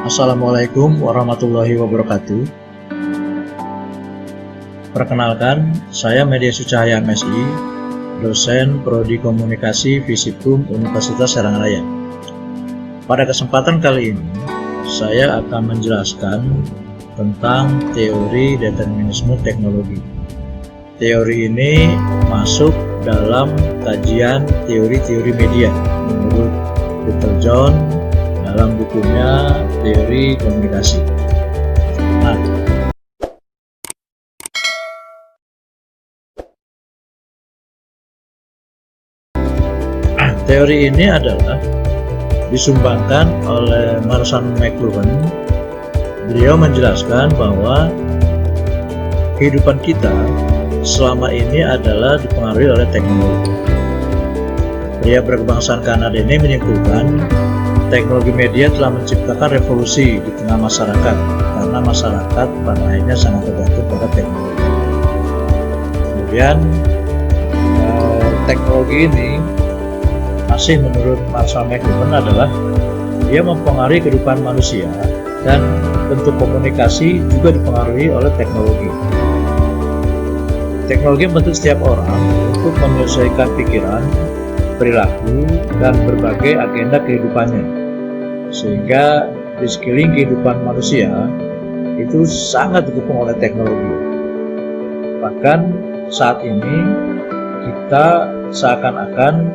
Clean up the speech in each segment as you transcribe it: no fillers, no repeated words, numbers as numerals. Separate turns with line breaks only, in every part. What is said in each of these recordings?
Assalamualaikum warahmatullahi wabarakatuh. Perkenalkan, saya Media Sucahaya MSI, dosen Prodi Komunikasi Visipkum Universitas Serang Raya. Pada kesempatan kali ini, saya akan menjelaskan tentang teori determinisme teknologi. Teori ini masuk dalam kajian teori-teori media menurut Peter John dalam bukunya Teori Komunikasi. Nah, teori ini adalah disumbangkan oleh Marshall McLuhan. Beliau menjelaskan bahwa kehidupan kita selama ini adalah dipengaruhi oleh teknologi. Pria berkebangsaan Kanada ini menyimpulkan teknologi media telah menciptakan revolusi di tengah masyarakat karena masyarakat pada akhirnya sangat tergantung pada teknologi. Kemudian teknologi ini masih menurut Marshall McLuhan adalah dia mempengaruhi kehidupan manusia dan bentuk komunikasi juga dipengaruhi oleh teknologi. Teknologi membentuk setiap orang untuk menyelesaikan pikiran, perilaku, dan berbagai agenda kehidupannya, sehingga di sekeliling kehidupan manusia itu sangat didukung oleh teknologi. Bahkan saat ini kita seakan-akan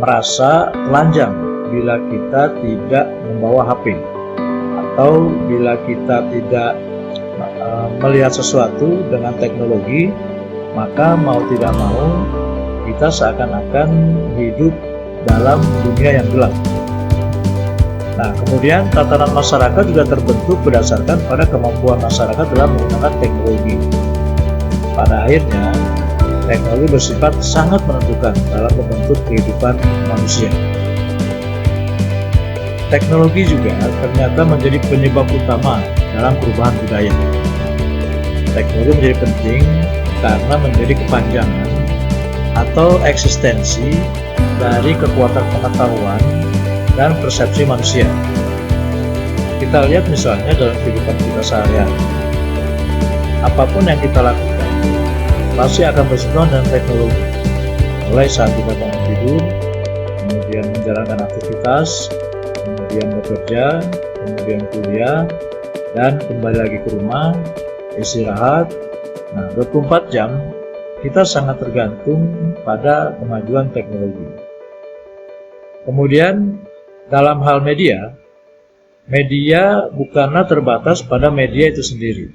merasa telanjang bila kita tidak membawa HP, atau bila kita tidak melihat sesuatu dengan teknologi, maka mau tidak mau kita seakan-akan hidup dalam dunia yang gelap. Nah, kemudian tatanan masyarakat juga terbentuk berdasarkan pada kemampuan masyarakat dalam menggunakan teknologi. Pada akhirnya, teknologi bersifat sangat menentukan dalam membentuk kehidupan manusia. Teknologi juga ternyata menjadi penyebab utama dalam perubahan budaya. Teknologi menjadi penting karena menjadi kepanjangan atau eksistensi dari kekuatan pengetahuan dan persepsi manusia. Kita lihat misalnya dalam kehidupan kita sehari-hari. Apapun yang kita lakukan pasti akan bersentuhan dengan teknologi. Mulai saat kita bangun tidur, kemudian menjalankan aktivitas, kemudian bekerja, kemudian kuliah, dan kembali lagi ke rumah, istirahat. Nah, 24 jam kita sangat tergantung pada kemajuan teknologi. Kemudian dalam hal media bukanlah terbatas pada media itu sendiri,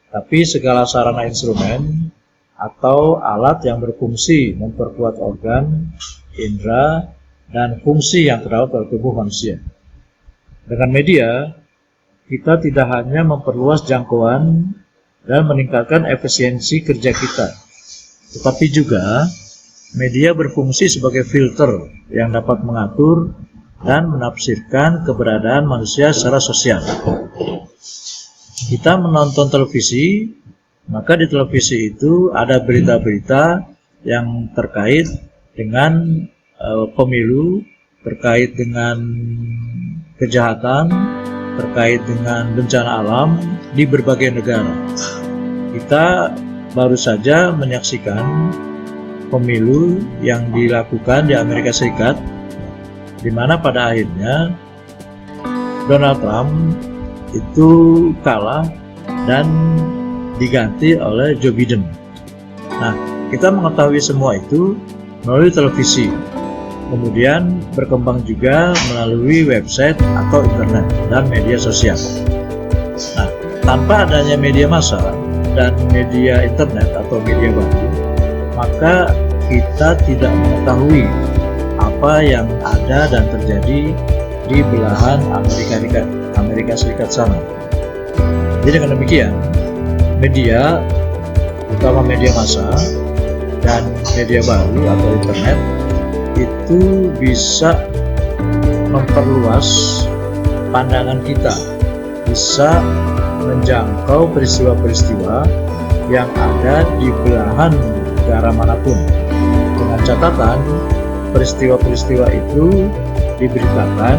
tapi segala sarana instrumen atau alat yang berfungsi memperkuat organ, indera, dan fungsi yang terdapat pada tubuh manusia. Dengan media, kita tidak hanya memperluas jangkauan dan meningkatkan efisiensi kerja kita, tetapi juga media berfungsi sebagai filter yang dapat mengatur dan menafsirkan keberadaan manusia secara sosial. Kita menonton televisi, maka di televisi itu ada berita-berita yang terkait dengan pemilu, terkait dengan kejahatan, terkait dengan bencana alam di berbagai negara. Kita baru saja menyaksikan pemilu yang dilakukan di Amerika Serikat, di mana pada akhirnya Donald Trump itu kalah dan diganti oleh Joe Biden. Nah, kita mengetahui semua itu melalui televisi, kemudian berkembang juga melalui website atau internet dan media sosial. Nah, tanpa adanya media massa dan media internet atau media baru, maka kita tidak mengetahui apa yang ada dan terjadi di belahan Amerika Serikat sana. Jadi dengan demikian, media, terutama media massa dan media baru atau internet, itu bisa memperluas pandangan kita, bisa menjangkau peristiwa-peristiwa yang ada di belahan negara manapun, dengan catatan peristiwa-peristiwa itu diberitakan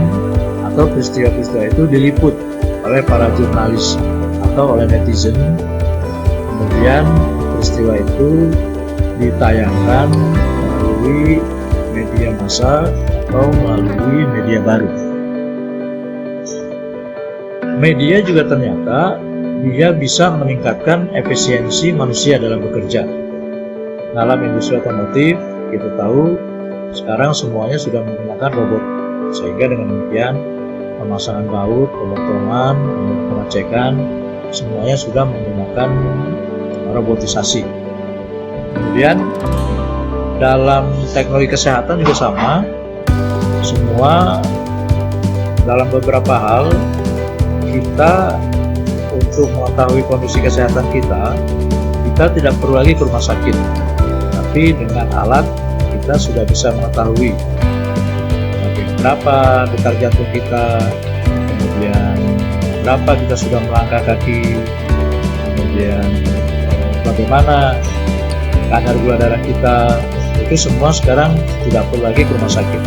atau peristiwa-peristiwa itu diliput oleh para jurnalis atau oleh netizen. Kemudian peristiwa itu ditayangkan melalui media massa atau melalui media baru. Media juga ternyata dia bisa meningkatkan efisiensi manusia dalam bekerja. Dalam industri otomotif, kita tahu sekarang semuanya sudah menggunakan robot, sehingga dengan demikian pemasangan baut, pemotongan, pengecekan, semuanya sudah menggunakan robotisasi. Kemudian dalam teknologi kesehatan juga sama, semua dalam beberapa hal kita untuk mengetahui kondisi kesehatan kita tidak perlu lagi ke rumah sakit, tapi dengan alat kita sudah bisa mengetahui berapa detak jantung kita, kemudian berapa kita sudah melangkah kaki, kemudian bagaimana kadar gula darah kita, itu semua sekarang tidak perlu lagi ke rumah sakit.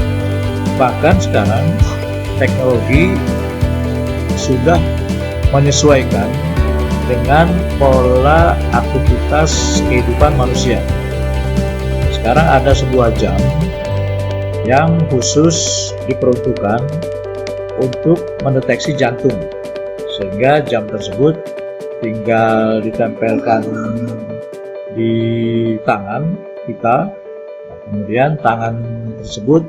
Bahkan sekarang teknologi sudah menyesuaikan dengan pola aktivitas kehidupan manusia. Sekarang ada sebuah jam yang khusus diperuntukkan untuk mendeteksi jantung, sehingga jam tersebut tinggal ditempelkan di tangan kita, kemudian tangan tersebut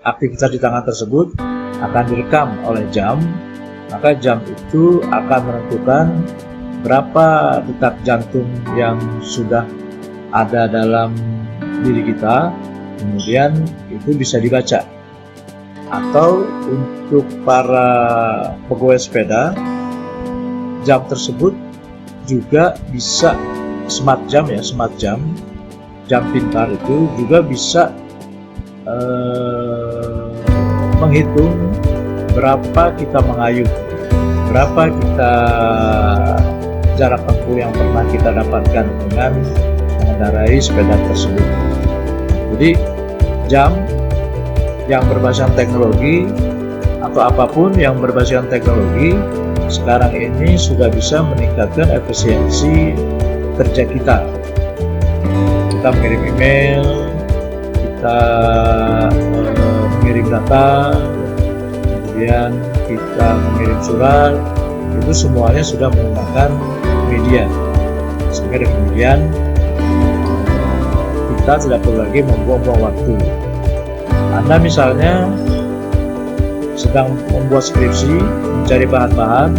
aktivitas di tangan tersebut akan direkam oleh jam, maka jam itu akan menentukan berapa detak jantung yang sudah ada dalam diri kita, kemudian itu bisa dibaca. Atau untuk para pegawai sepeda, jam tersebut juga bisa smart jam, jam pintar itu juga bisa menghitung berapa kita mengayuh, berapa kita jarak tempuh yang pernah kita dapatkan dengan mengendarai sepeda tersebut. Jadi jam yang berbasis teknologi atau apapun yang berbasis teknologi sekarang ini sudah bisa meningkatkan efisiensi kerja kita. Kita mengirim email, kita mengirim data, kemudian kita mengirim surat, itu semuanya sudah menggunakan media. Sehingga kemudian kita tidak perlu lagi membuang-buang waktu. Anda misalnya sedang membuat skripsi, mencari bahan-bahan,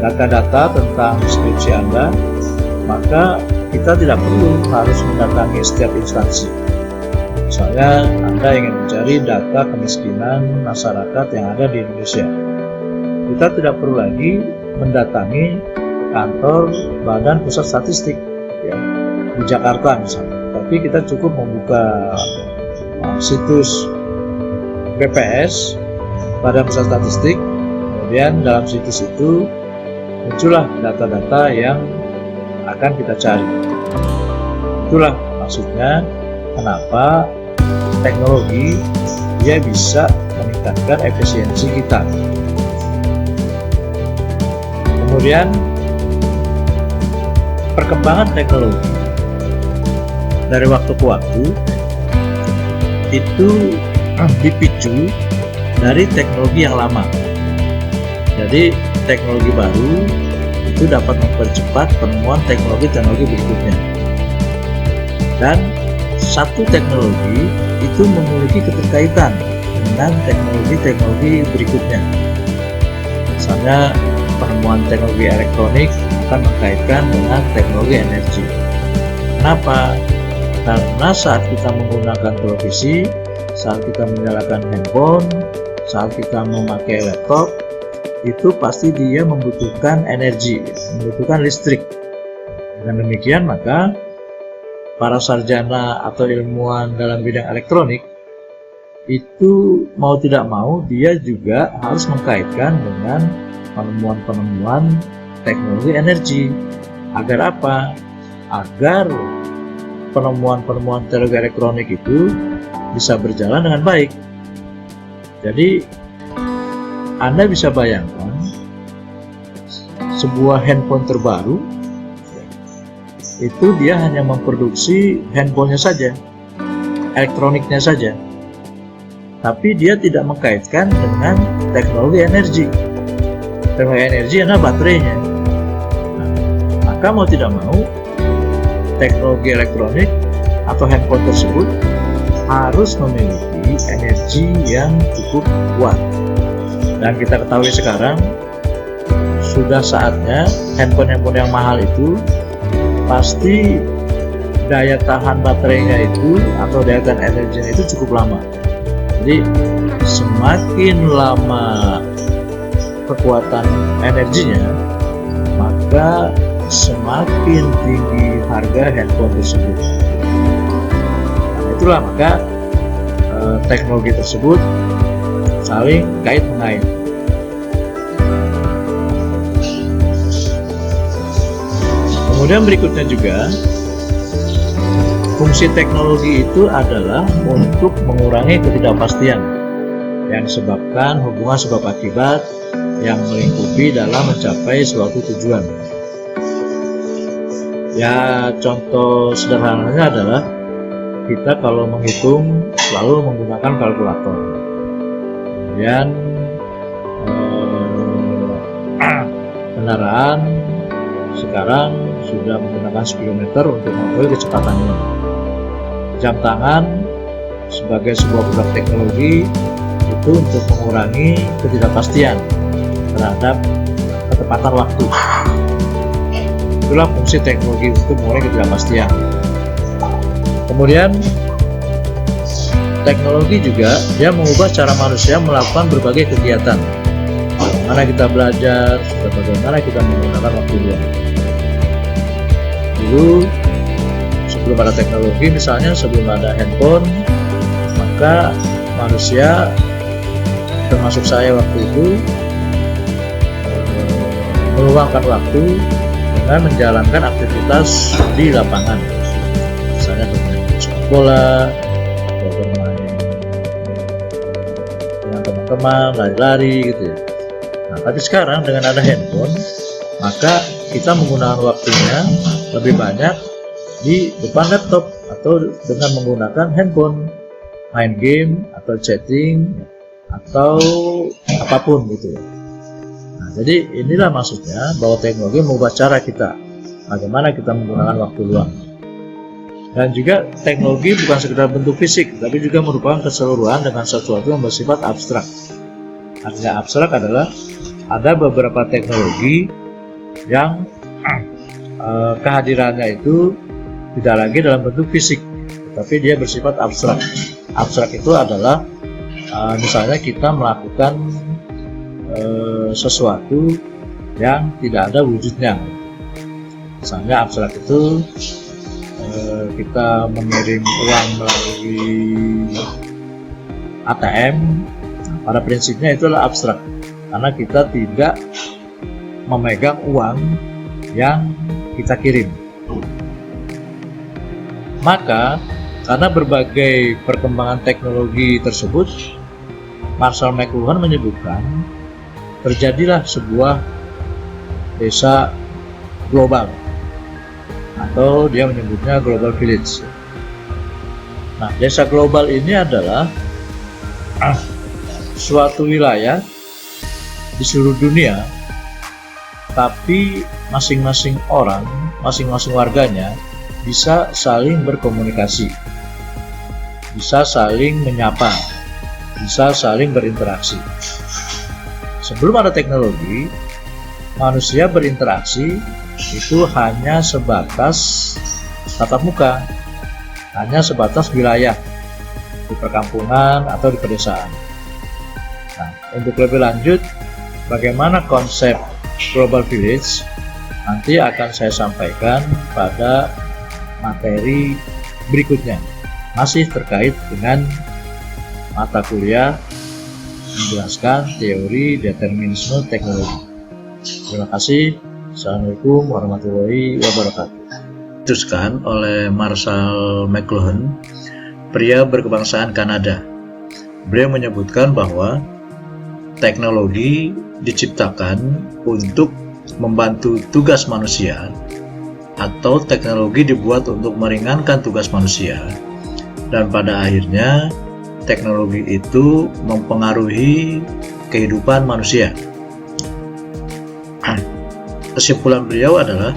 data-data tentang skripsi Anda, maka kita tidak perlu harus mendatangi setiap instansi. Misalnya Anda ingin mencari data kemiskinan masyarakat yang ada di Indonesia, kita tidak perlu lagi mendatangi kantor Badan Pusat Statistik ya, di Jakarta misalnya, tapi kita cukup membuka situs BPS, Badan Pusat Statistik, kemudian dalam situs itu muncullah data-data yang akan kita cari. Itulah maksudnya kenapa teknologi dia bisa meningkatkan efisiensi kita. Kemudian perkembangan teknologi dari waktu ke waktu itu dipicu dari teknologi yang lama. Jadi teknologi baru itu dapat mempercepat penemuan teknologi-teknologi berikutnya. Dan satu teknologi itu memiliki keterkaitan dengan teknologi-teknologi berikutnya. Misalnya penemuan teknologi elektronik akan mengkaitkan dengan teknologi energi. Kenapa? Karena saat kita menggunakan televisi, saat kita menyalakan handphone, saat kita memakai laptop, itu pasti dia membutuhkan energi, membutuhkan listrik. Dengan demikian maka para sarjana atau ilmuwan dalam bidang elektronik itu mau tidak mau dia juga harus mengkaitkan dengan penemuan-penemuan teknologi energi. Agar apa? Agar penemuan-penemuan teknologi elektronik itu bisa berjalan dengan baik. Jadi Anda bisa bayangkan sebuah handphone terbaru itu dia hanya memproduksi handphonenya saja, elektroniknya saja, tapi dia tidak mengkaitkan dengan teknologi energi. Teknologi energi adalah baterainya. Nah, maka mau tidak mau teknologi elektronik atau handphone tersebut harus memiliki energi yang cukup kuat. Dan kita ketahui sekarang sudah saatnya handphone-handphone yang mahal itu pasti daya tahan baterainya itu atau daya tahan energinya itu cukup lama. Jadi semakin lama kekuatan energinya, maka semakin tinggi harga handphone tersebut. Nah, itulah maka teknologi tersebut saling kait-mengait. Kemudian berikutnya juga, fungsi teknologi itu adalah untuk mengurangi ketidakpastian yang disebabkan hubungan sebab akibat yang melingkupi dalam mencapai suatu tujuan. Ya, contoh sederhananya adalah kita kalau menghitung selalu menggunakan kalkulator. Kemudian kendaraan sekarang sudah menggunakan speedometer untuk mengetahui kecepatannya. Jam tangan sebagai sebuah produk teknologi itu untuk mengurangi ketidakpastian terhadap ketepatan waktu. Itulah fungsi teknologi untuk mengurangi ketidakpastian. Kemudian teknologi juga dia mengubah cara manusia melakukan berbagai kegiatan. Bagaimana kita belajar, bagaimana kita menggunakan waktu luang. Dulu sebelum ada teknologi, misalnya sebelum ada handphone, maka manusia termasuk saya waktu itu meluangkan waktu dengan menjalankan aktivitas di lapangan, misalnya bermain sepak bola, bermain dengan teman-teman, lari-lari gitu ya. Nah, tapi sekarang dengan ada handphone, maka kita menggunakan waktunya lebih banyak di depan laptop atau dengan menggunakan handphone, main game atau chatting atau apapun gitu ya. Nah, jadi inilah maksudnya bahwa teknologi mengubah cara kita bagaimana kita menggunakan waktu luang. Dan juga teknologi bukan sekedar bentuk fisik, tapi juga merupakan keseluruhan dengan sesuatu yang bersifat abstrak. Artinya abstrak adalah ada beberapa teknologi yang kehadirannya itu tidak lagi dalam bentuk fisik, tetapi dia bersifat abstrak. Abstrak itu adalah misalnya kita melakukan sesuatu yang tidak ada wujudnya. Misalnya abstrak itu kita mengirim uang melalui ATM. Pada prinsipnya itu adalah abstrak karena kita tidak memegang uang yang kita kirim. Maka karena berbagai perkembangan teknologi tersebut, Marshall McLuhan menyebutkan terjadilah sebuah desa global atau dia menyebutnya global village. Nah, desa global ini adalah suatu wilayah di seluruh dunia, tapi masing-masing orang, masing-masing warganya bisa saling berkomunikasi, bisa saling menyapa, bisa saling berinteraksi. Sebelum ada teknologi, manusia berinteraksi itu hanya sebatas tatap muka, hanya sebatas wilayah di perkampungan atau di pedesaan. Nah, untuk lebih lanjut, bagaimana konsep global village nanti akan saya sampaikan pada materi berikutnya, masih terkait dengan mata kuliah menjelaskan teori determinisme teknologi. Terima kasih. Assalamualaikum warahmatullahi wabarakatuh. Dituliskan oleh Marshall McLuhan, pria berkebangsaan Kanada. Beliau menyebutkan bahwa teknologi diciptakan untuk membantu tugas manusia, atau teknologi dibuat untuk meringankan tugas manusia, dan pada akhirnya teknologi itu mempengaruhi kehidupan manusia. Kesimpulan beliau adalah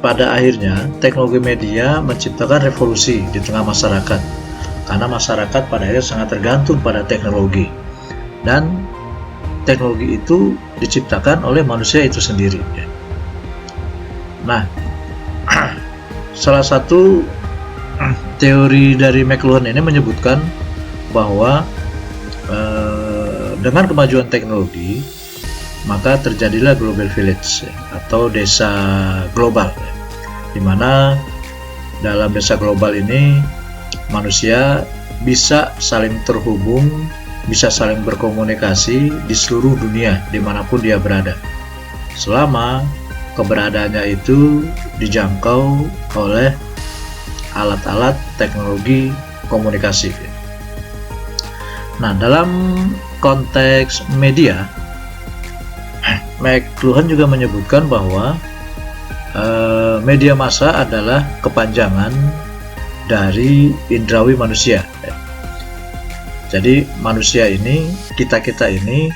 pada akhirnya teknologi media menciptakan revolusi di tengah masyarakat, karena masyarakat pada akhirnya sangat tergantung pada teknologi, dan teknologi itu diciptakan oleh manusia itu sendiri. Nah, salah satu teori dari McLuhan ini menyebutkan bahwa dengan kemajuan teknologi maka terjadilah global village atau desa global, di mana dalam desa global ini manusia bisa saling terhubung, bisa saling berkomunikasi di seluruh dunia dimanapun dia berada, selama keberadaannya itu dijangkau oleh alat-alat teknologi komunikasi. Nah, dalam konteks media, McLuhan juga menyebutkan bahwa media massa adalah kepanjangan dari indrawi manusia. Jadi manusia ini, kita ini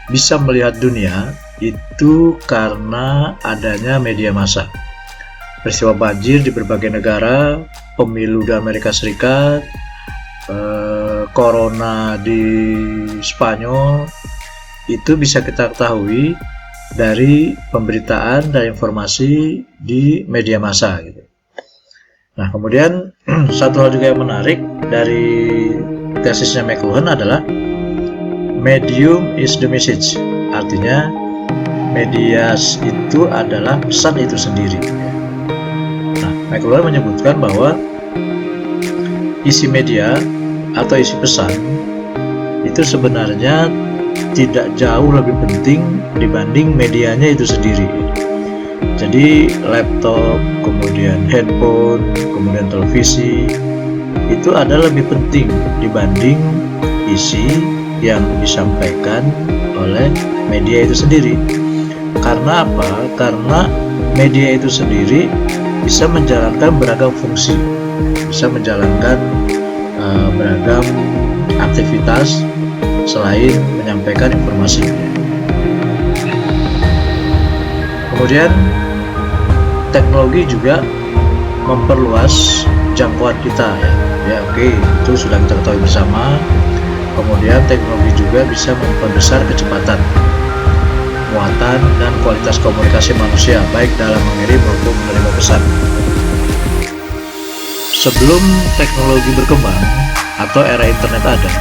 bisa melihat dunia itu karena adanya media massa. Peristiwa banjir di berbagai negara, pemilu di Amerika Serikat, corona di Spanyol, itu bisa kita ketahui dari pemberitaan dan informasi di media massa gitu. Nah, kemudian satu hal juga yang menarik dari tesisnya McLuhan adalah medium is the message. Artinya media itu adalah pesan itu sendiri. Nah, McLuhan menyebutkan bahwa isi media atau isi pesan itu sebenarnya tidak jauh lebih penting dibanding medianya itu sendiri. Jadi laptop, kemudian handphone, kemudian televisi, itu adalah lebih penting dibanding isi yang disampaikan oleh media itu sendiri. Karena apa? Karena media itu sendiri bisa menjalankan beragam fungsi, bisa menjalankan beragam aktivitas selain menyampaikan informasi. Kemudian teknologi juga memperluas jangkauan kita, ya oke, itu sudah kita ketahui bersama. Kemudian teknologi juga bisa memperbesar kecepatan, muatan, dan kualitas komunikasi manusia, baik dalam mengirim maupun menerima pesan. Sebelum teknologi berkembang atau era internet ada,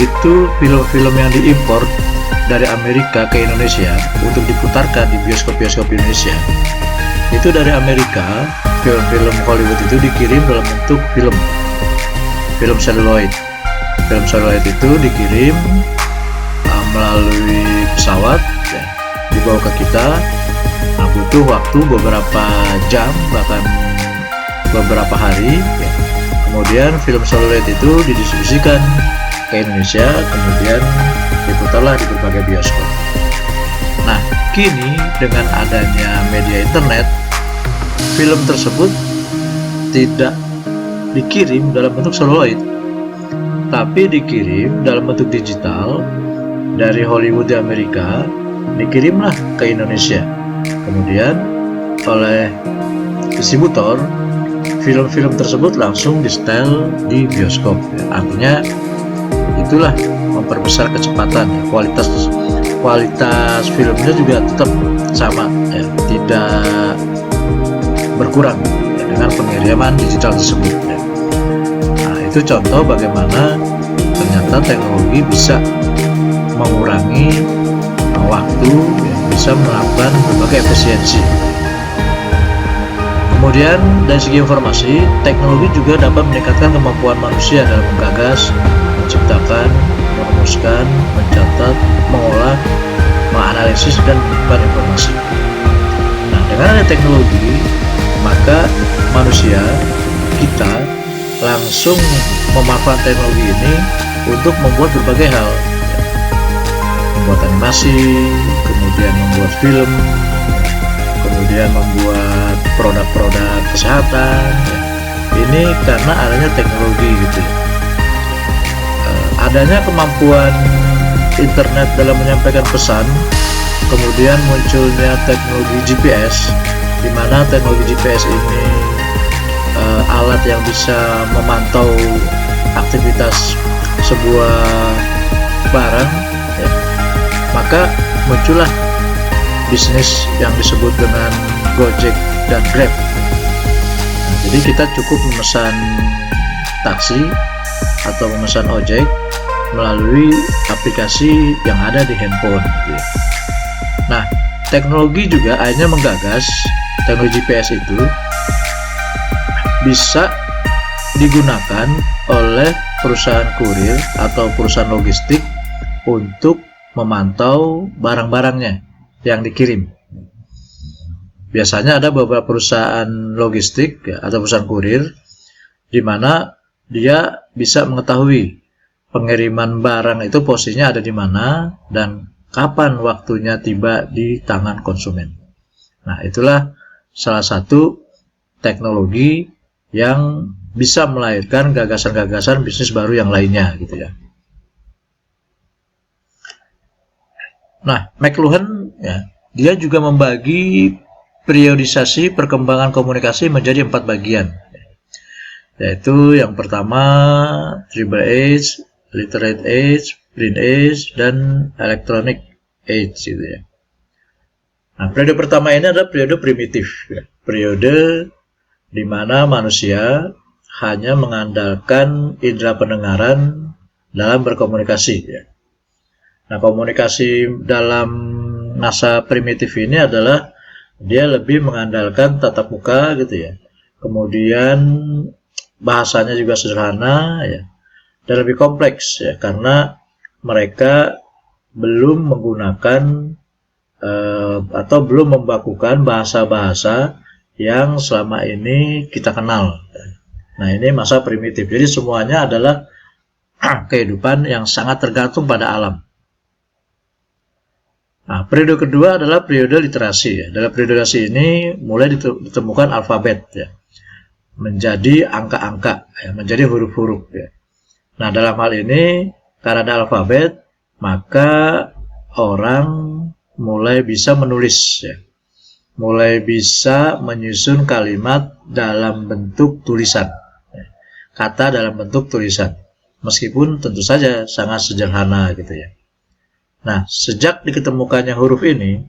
itu film-film yang diimpor dari Amerika ke Indonesia untuk diputarkan di bioskop-bioskop Indonesia, itu dari Amerika, film-film Hollywood itu dikirim dalam bentuk film seluloid. Film seluloid itu dikirim melalui pesawat, ya, dibawa ke kita. Nah, butuh waktu beberapa jam, bahkan beberapa hari, ya. Kemudian film seluloid itu didistribusikan ke Indonesia, kemudian diputarlah di berbagai bioskop. Nah, kini dengan adanya media internet, film tersebut tidak dikirim dalam bentuk seluloid, tapi dikirim dalam bentuk digital dari Hollywood di Amerika, dikirimlah ke Indonesia. Kemudian oleh distributor, film-film tersebut langsung di-setel di bioskop. Artinya itulah memperbesar kecepatan, ya. Kualitas filmnya juga tetap sama, ya, tidak berkurang, ya, dengan pengiriman digital tersebut, ya. Nah, itu contoh bagaimana ternyata teknologi bisa mengurangi waktu, ya, bisa melakukan berbagai efisiensi. Kemudian dari segi informasi, teknologi juga dapat meningkatkan kemampuan manusia dalam menggagas, menciptakan, merumuskan, mencatat, mengolah, menganalisis, dan menyebar informasi. Nah, dengan adanya teknologi, maka manusia, kita langsung memanfaatkan teknologi ini untuk membuat berbagai hal, membuat animasi, kemudian membuat film, kemudian membuat produk-produk kesehatan. Ini karena adanya teknologi gitu ya. Adanya kemampuan internet dalam menyampaikan pesan, kemudian munculnya teknologi GPS, di mana teknologi GPS ini alat yang bisa memantau aktivitas sebuah barang, ya, maka muncullah bisnis yang disebut dengan Gojek dan Grab. Nah, jadi kita cukup memesan taksi atau memesan ojek melalui aplikasi yang ada di handphone gitu ya. Nah, teknologi juga akhirnya menggagas teknologi GPS itu bisa digunakan oleh perusahaan kurir atau perusahaan logistik untuk memantau barang-barangnya yang dikirim. Biasanya ada beberapa perusahaan logistik ya, atau perusahaan kurir di mana dia bisa mengetahui pengiriman barang itu posisinya ada di mana dan kapan waktunya tiba di tangan konsumen. Nah, itulah salah satu teknologi yang bisa melahirkan gagasan-gagasan bisnis baru yang lainnya gitu ya. Nah, McLuhan ya, dia juga membagi periodisasi perkembangan komunikasi menjadi 4 bagian, yaitu yang pertama Tribal Age, Literate Age, Print Age, dan Electronic Age gitu ya. Nah, periode pertama ini adalah periode primitif ya. Periode di mana manusia hanya mengandalkan indera pendengaran dalam berkomunikasi ya. Nah, komunikasi dalam masa primitif ini adalah dia lebih mengandalkan tatap muka gitu ya. Kemudian bahasanya juga sederhana ya, dan lebih kompleks ya, karena mereka belum menggunakan atau belum membakukan bahasa-bahasa yang selama ini kita kenal. Nah, ini masa primitif. Jadi semuanya adalah kehidupan yang sangat tergantung pada alam. Nah, periode kedua adalah periode literasi ya. Dalam periode literasi ini mulai ditemukan alfabet ya, menjadi angka-angka ya, menjadi huruf-huruf ya. Nah, dalam hal ini karena ada alfabet, maka orang mulai bisa menulis ya, mulai bisa menyusun kalimat dalam bentuk tulisan, kata dalam bentuk tulisan, meskipun tentu saja sangat sederhana gitu ya. Nah, sejak diketemukannya huruf ini,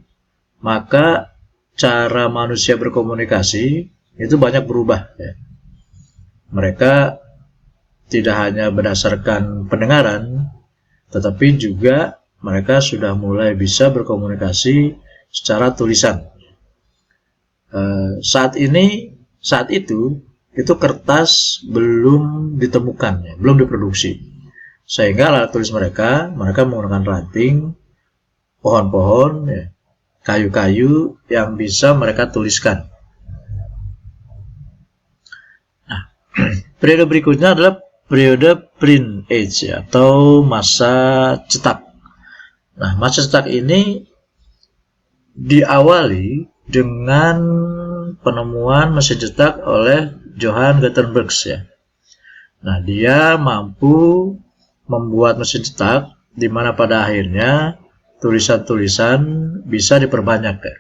maka cara manusia berkomunikasi itu banyak berubah ya. Mereka tidak hanya berdasarkan pendengaran, tetapi juga mereka sudah mulai bisa berkomunikasi secara tulisan. Saat itu kertas belum ditemukan ya, belum diproduksi, sehingga alat tulis mereka menggunakan ranting, pohon-pohon ya, kayu-kayu yang bisa mereka tuliskan. Nah, periode berikutnya adalah periode print age ya, atau masa cetak. Nah, masa cetak ini diawali dengan penemuan mesin cetak oleh Johann Gutenberg ya. Nah, dia mampu membuat mesin cetak di mana pada akhirnya tulisan-tulisan bisa diperbanyak ya.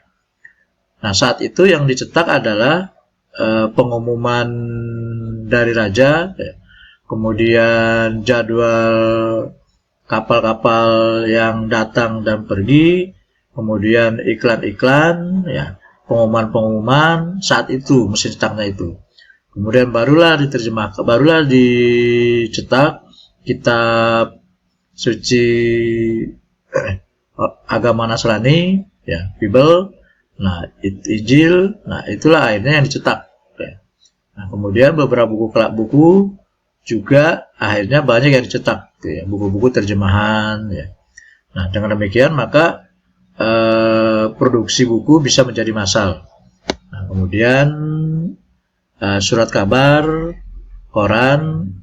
Nah, saat itu yang dicetak adalah pengumuman dari raja ya, kemudian jadwal kapal-kapal yang datang dan pergi, kemudian iklan-iklan ya, pengumuman-pengumuman saat itu mesin cetaknya itu. Kemudian barulah diterjemahkan, barulah dicetak kitab suci agama Nasrani ya, Bible. Nah, Injil. Nah, itulah akhirnya yang dicetak ya. Nah, kemudian beberapa buku juga akhirnya banyak yang dicetak ya, buku-buku terjemahan ya. Nah, dengan demikian maka produksi buku bisa menjadi massal. Nah, kemudian surat kabar, koran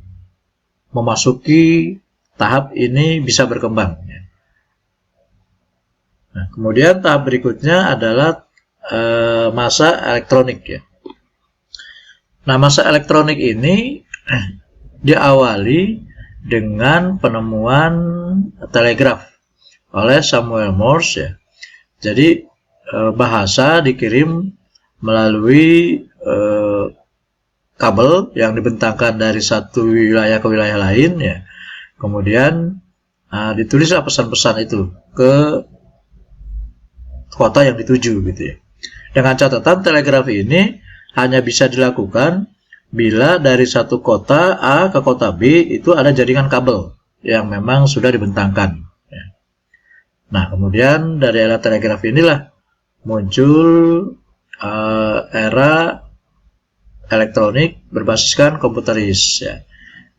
memasuki tahap ini bisa berkembang. Nah, kemudian tahap berikutnya adalah masa elektronik ya. Nah, masa elektronik ini diawali dengan penemuan telegraf oleh Samuel Morse ya. Jadi bahasa dikirim melalui kabel yang dibentangkan dari satu wilayah ke wilayah lain ya. Kemudian ditulislah pesan-pesan itu ke kota yang dituju gitu ya. Dengan catatan telegraf ini hanya bisa dilakukan bila dari satu kota A ke kota B itu ada jaringan kabel yang memang sudah dibentangkan. Nah, kemudian dari era telegraf inilah muncul era elektronik berbasiskan komputeris ya,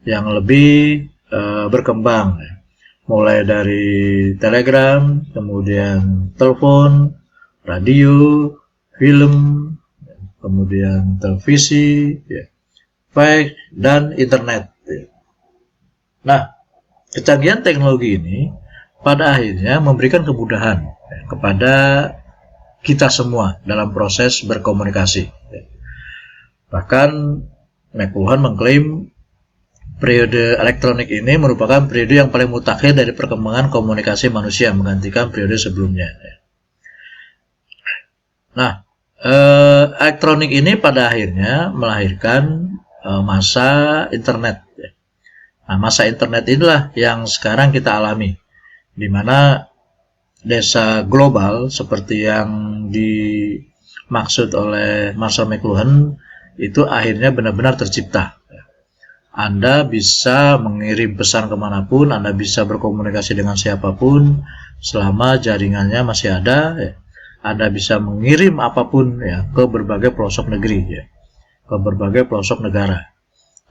yang lebih berkembang. Mulai dari telegram, kemudian telepon, radio, film, kemudian televisi, ya, fax, dan internet. Ya. Nah, kecanggihan teknologi ini pada akhirnya memberikan kemudahan ya, kepada kita semua dalam proses berkomunikasi. Ya. Bahkan McLuhan mengklaim periode elektronik ini merupakan periode yang paling mutakhir dari perkembangan komunikasi manusia, menggantikan periode sebelumnya. Nah, elektronik ini pada akhirnya melahirkan masa internet. Nah, masa internet inilah yang sekarang kita alami, di mana desa global seperti yang dimaksud oleh Marshall McLuhan itu akhirnya benar-benar tercipta. Anda bisa mengirim pesan kemanapun, Anda bisa berkomunikasi dengan siapapun selama jaringannya masih ada. Ya. Anda bisa mengirim apapun ya ke berbagai pelosok negeri, ya, ke berbagai pelosok negara,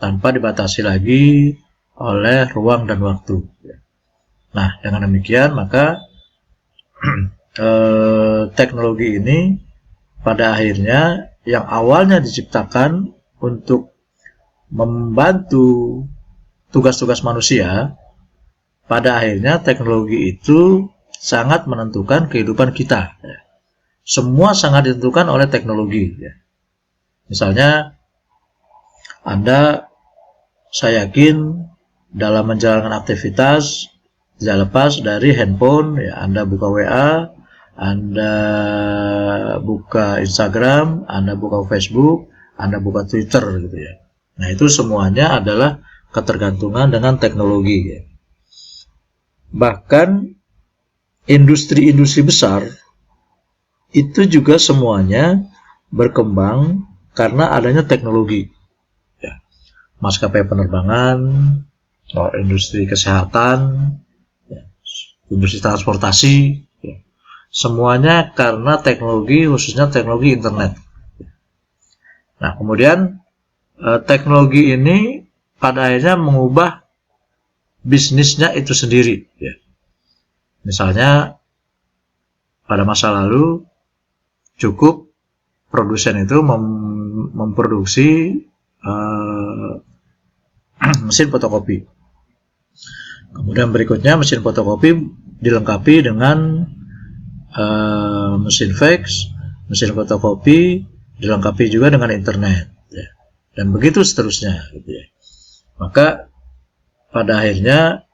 tanpa dibatasi lagi oleh ruang dan waktu. Ya. Nah, dengan demikian maka teknologi ini pada akhirnya yang awalnya diciptakan untuk membantu tugas-tugas manusia, pada akhirnya teknologi itu sangat menentukan kehidupan kita. Semua sangat ditentukan oleh teknologi. Misalnya, saya yakin dalam menjalankan aktivitas tidak lepas dari handphone, ya, Anda buka WA, Anda buka Instagram, Anda buka Facebook, Anda buka Twitter gitu ya. Nah, itu semuanya adalah ketergantungan dengan teknologi. Ya. Bahkan industri-industri besar itu juga semuanya berkembang karena adanya teknologi. Ya. Maskapai penerbangan, industri kesehatan, ya, industri transportasi, ya. Semuanya karena teknologi, khususnya teknologi internet. Nah, kemudian teknologi ini pada akhirnya mengubah bisnisnya itu sendiri. Ya. Misalnya pada masa lalu cukup produsen itu memproduksi mesin fotokopi. Kemudian berikutnya mesin fotokopi dilengkapi dengan mesin fax, mesin fotokopi dilengkapi juga dengan internet. Ya. Dan begitu seterusnya gitu ya. Maka pada akhirnya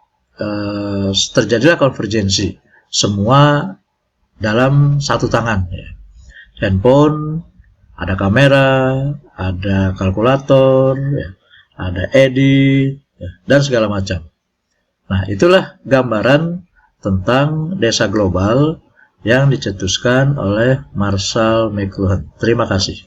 terjadilah konvergensi semua dalam satu tangan ya. Handphone, ada kamera, ada kalkulator ya, ada edit ya, dan segala macam. Nah, itulah gambaran tentang desa global yang dicetuskan oleh Marshall McLuhan. Terima kasih.